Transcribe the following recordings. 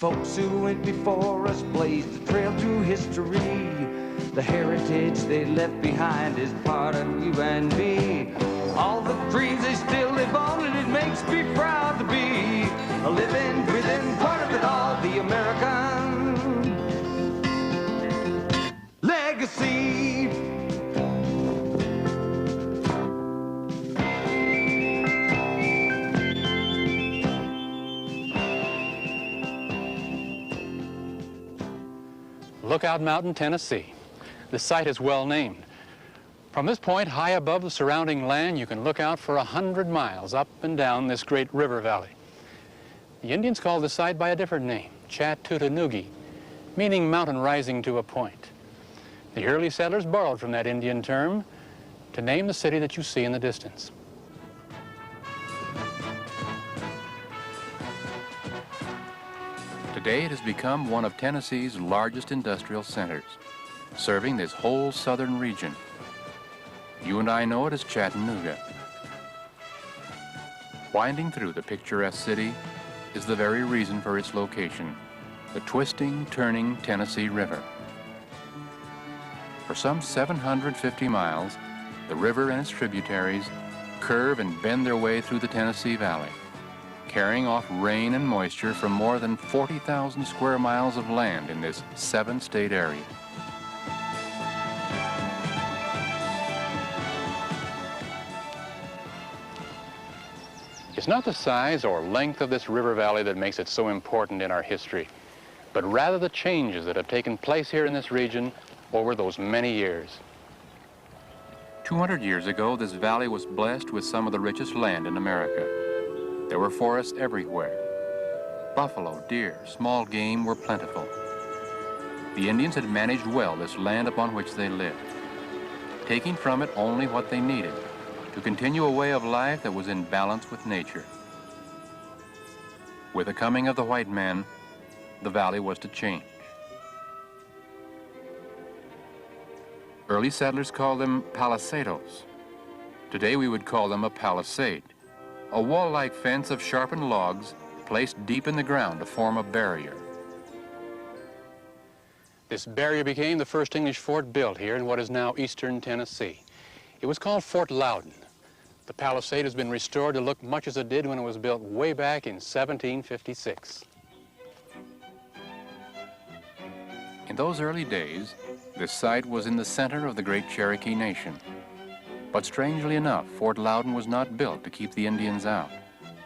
folks who went before us blazed the trail through history. The heritage they left behind is part of you and me. All the dreams they still live on, and it makes me proud to be a living, breathing part of it all, the American legacy. Lookout Mountain, Tennessee. The site is well named. From this point, high above the surrounding land, you can look out for 100 miles up and down this great river valley. The Indians called the site by a different name, Chattanooga, meaning mountain rising to a point. The early settlers borrowed from that Indian term to name the city that you see in the distance. Today it has become one of Tennessee's largest industrial centers, serving this whole southern region. You and I know it as Chattanooga. Winding through the picturesque city is the very reason for its location, the twisting, turning Tennessee River. For some 750 miles, the river and its tributaries curve and bend their way through the Tennessee Valley, carrying off rain and moisture from more than 40,000 square miles of land in this 7-state area. It's not the size or length of this river valley that makes it so important in our history, but rather the changes that have taken place here in this region over those many years. 200 years ago, this valley was blessed with some of the richest land in America. There were forests everywhere. Buffalo, deer, small game were plentiful. The Indians had managed well this land upon which they lived, taking from it only what they needed to continue a way of life that was in balance with nature. With the coming of the white man, the valley was to change. Early settlers called them palisados. Today we would call them a palisade, a wall-like fence of sharpened logs placed deep in the ground to form a barrier. This barrier became the first English fort built here in what is now eastern Tennessee. It was called Fort Loudon. The palisade has been restored to look much as it did when it was built way back in 1756. In those early days, this site was in the center of the great Cherokee Nation. But strangely enough, Fort Loudon was not built to keep the Indians out,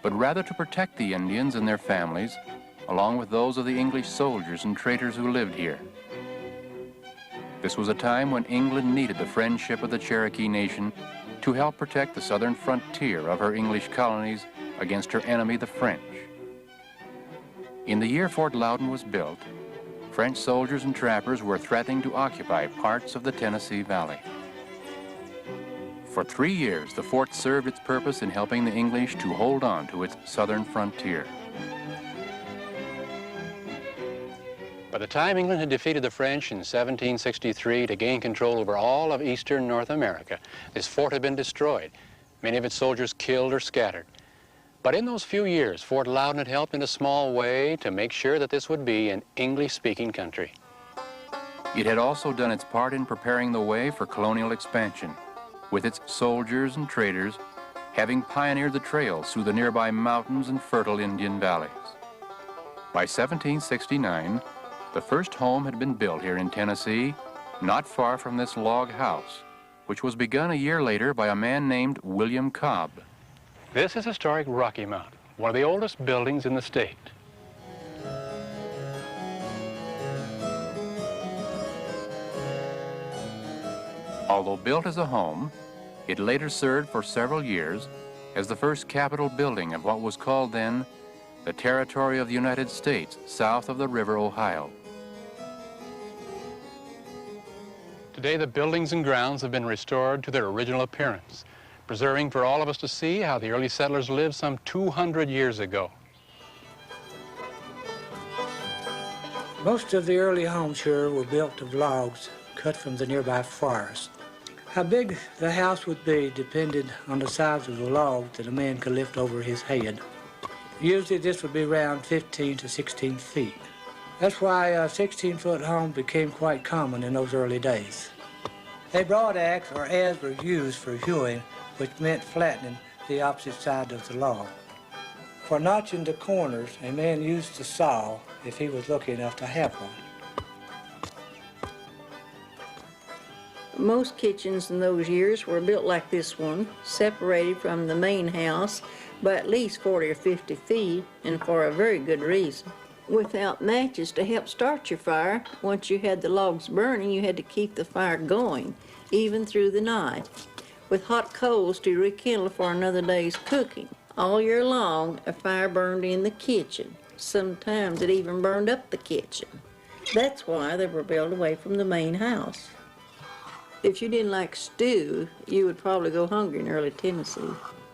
but rather to protect the Indians and their families, along with those of the English soldiers and traders who lived here. This was a time when England needed the friendship of the Cherokee Nation to help protect the southern frontier of her English colonies against her enemy, the French. In the year Fort Loudon was built, French soldiers and trappers were threatening to occupy parts of the Tennessee Valley. For 3 years, the fort served its purpose in helping the English to hold on to its southern frontier. By the time England had defeated the French in 1763 to gain control over all of eastern North America, this fort had been destroyed, many of its soldiers killed or scattered. But in those few years, Fort Loudon had helped in a small way to make sure that this would be an English-speaking country. It had also done its part in preparing the way for colonial expansion, with its soldiers and traders having pioneered the trails through the nearby mountains and fertile Indian valleys. By 1769, the first home had been built here in Tennessee, not far from this log house, which was begun a year later by a man named William Cobb. This is historic Rocky Mount, one of the oldest buildings in the state. Although built as a home, it later served for several years as the first Capitol building of what was called then the territory of the United States south of the River Ohio. Today, the buildings and grounds have been restored to their original appearance, preserving for all of us to see how the early settlers lived some 200 years ago. Most of the early homes here were built of logs cut from the nearby forest. How big the house would be depended on the size of the log that a man could lift over his head. Usually this would be around 15 to 16 feet. That's why 16-foot homes became quite common in those early days. A broad axe or adze were used for hewing, which meant flattening the opposite side of the log. For notching the corners, a man used the saw if he was lucky enough to have one. Most kitchens in those years were built like this one, separated from the main house by at least 40 or 50 feet, and for a very good reason. Without matches to help start your fire, once you had the logs burning, you had to keep the fire going, even through the night, with hot coals to rekindle for another day's cooking. All year long, a fire burned in the kitchen. Sometimes it even burned up the kitchen. That's why they were built away from the main house. If you didn't like stew, you would probably go hungry in early Tennessee.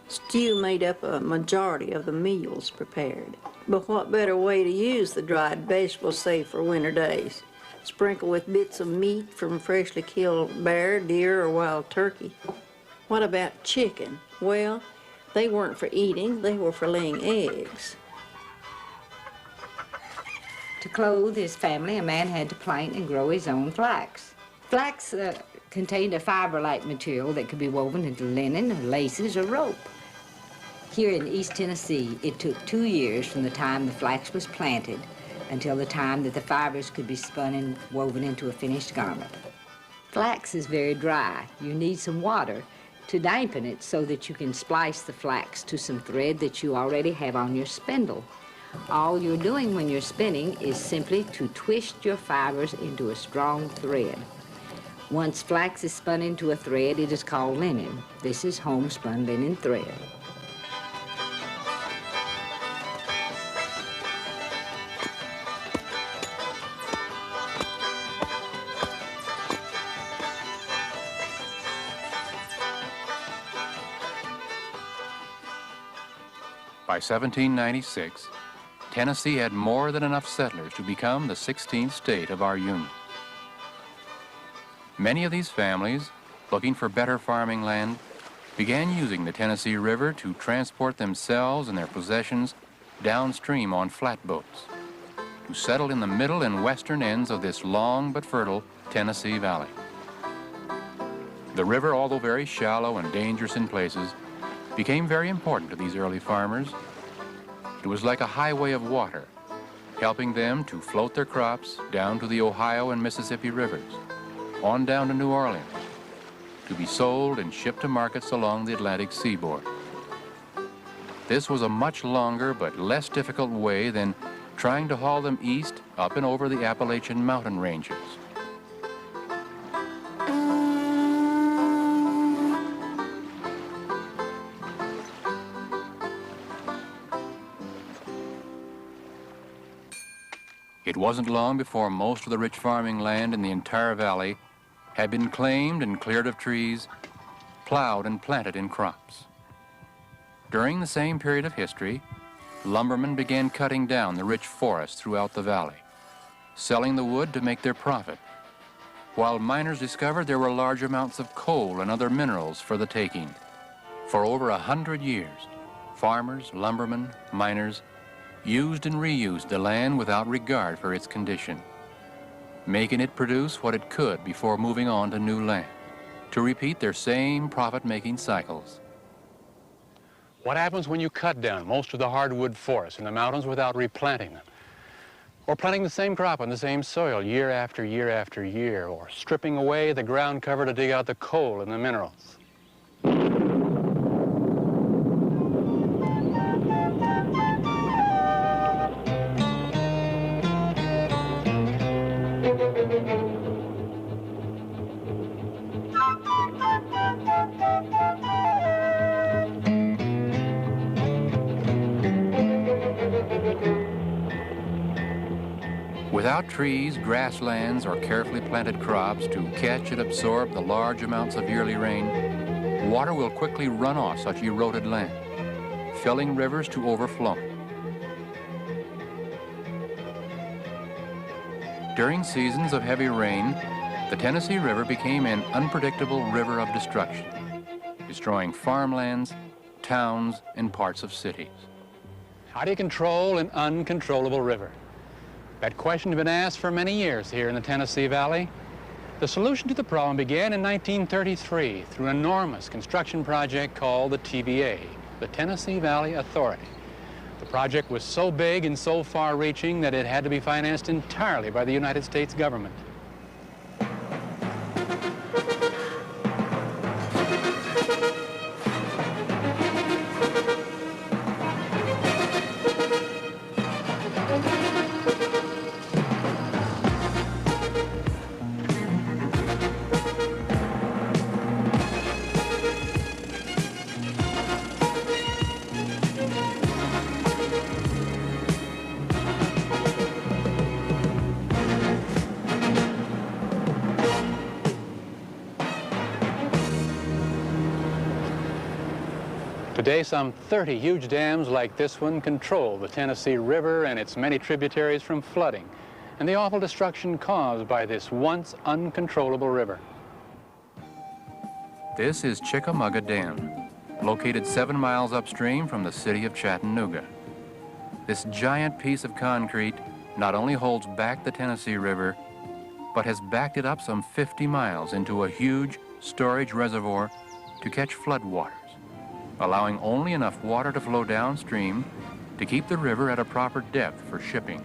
Stew made up a majority of the meals prepared. But what better way to use the dried vegetables, say, for winter days? Sprinkle with bits of meat from freshly killed bear, deer, or wild turkey. What about chicken? Well, they weren't for eating, they were for laying eggs. To clothe his family, a man had to plant and grow his own flax. Flax contained a fiber-like material that could be woven into linen, or laces, or rope. Here in East Tennessee, it took 2 years from the time the flax was planted until the time that the fibers could be spun and woven into a finished garment. Flax is very dry. You need some water to dampen it so that you can splice the flax to some thread that you already have on your spindle. All you're doing when you're spinning is simply to twist your fibers into a strong thread. Once flax is spun into a thread, it is called linen. This is homespun linen thread. By 1796, Tennessee had more than enough settlers to become the 16th state of our Union. Many of these families, looking for better farming land, began using the Tennessee River to transport themselves and their possessions downstream on flatboats to settle in the middle and western ends of this long but fertile Tennessee Valley. The river, although very shallow and dangerous in places, became very important to these early farmers. It was like a highway of water, helping them to float their crops down to the Ohio and Mississippi rivers, on down to New Orleans, to be sold and shipped to markets along the Atlantic seaboard. This was a much longer but less difficult way than trying to haul them east up and over the Appalachian mountain ranges. It wasn't long before most of the rich farming land in the entire valley had been claimed and cleared of trees, plowed and planted in crops. During the same period of history, lumbermen began cutting down the rich forests throughout the valley, selling the wood to make their profit, while miners discovered there were large amounts of coal and other minerals for the taking. For over 100 years, farmers, lumbermen, miners used and reused the land without regard for its condition, making it produce what it could before moving on to new land, to repeat their same profit-making cycles. What happens when you cut down most of the hardwood forests in the mountains without replanting them? Or planting the same crop on the same soil year after year after year, or stripping away the ground cover to dig out the coal and the minerals? Without trees, grasslands, or carefully planted crops to catch and absorb the large amounts of yearly rain, water will quickly run off such eroded land, filling rivers to overflowing. During seasons of heavy rain, the Tennessee River became an unpredictable river of destruction, destroying farmlands, towns, and parts of cities. How do you control an uncontrollable river? That question has been asked for many years here in the Tennessee Valley. The solution to the problem began in 1933 through an enormous construction project called the TVA, the Tennessee Valley Authority. The project was so big and so far-reaching that it had to be financed entirely by the United States government. Today, some 30 huge dams like this one control the Tennessee River and its many tributaries from flooding and the awful destruction caused by this once uncontrollable river. This is Chickamauga Dam, located 7 miles upstream from the city of Chattanooga. This giant piece of concrete not only holds back the Tennessee River, but has backed it up some 50 miles into a huge storage reservoir to catch floodwaters, allowing only enough water to flow downstream to keep the river at a proper depth for shipping.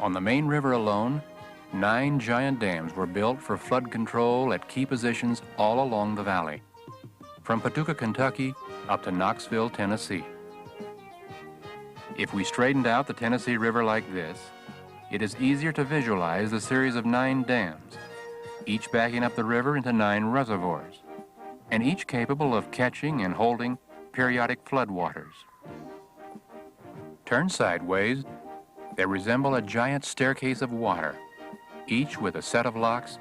On the main river alone, 9 giant dams were built for flood control at key positions all along the valley, from Paducah, Kentucky, up to Knoxville, Tennessee. If we straightened out the Tennessee River like this, it is easier to visualize the series of 9 dams, each backing up the river into 9 reservoirs, and each capable of catching and holding periodic floodwaters. Turned sideways, they resemble a giant staircase of water, each with a set of locks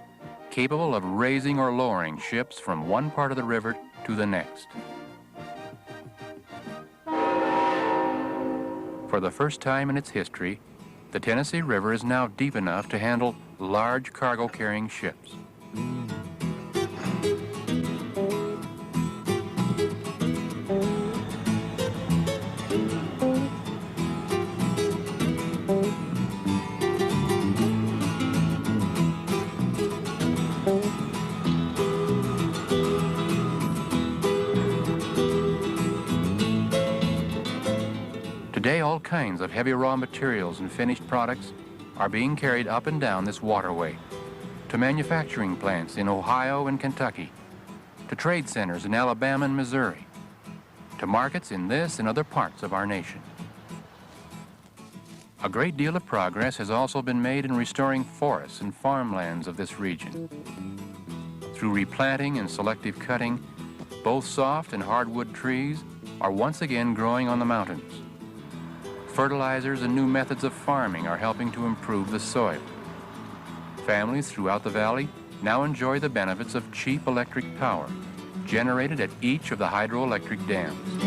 capable of raising or lowering ships from one part of the river to the next. For the first time in its history, the Tennessee River is now deep enough to handle large cargo-carrying ships. Today, all kinds of heavy raw materials and finished products are being carried up and down this waterway to manufacturing plants in Ohio and Kentucky, to trade centers in Alabama and Missouri, to markets in this and other parts of our nation. A great deal of progress has also been made in restoring forests and farmlands of this region. Through replanting and selective cutting, both soft and hardwood trees are once again growing on the mountains. Fertilizers and new methods of farming are helping to improve the soil. Families throughout the valley now enjoy the benefits of cheap electric power generated at each of the hydroelectric dams.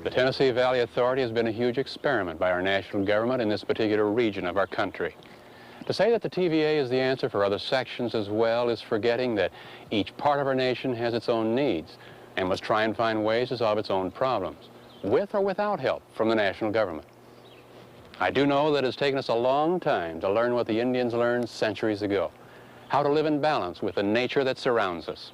The Tennessee Valley Authority has been a huge experiment by our national government in this particular region of our country. To say that the TVA is the answer for other sections as well is forgetting that each part of our nation has its own needs and must try and find ways to solve its own problems, with or without help from the national government. I do know that it's taken us a long time to learn what the Indians learned centuries ago, how to live in balance with the nature that surrounds us.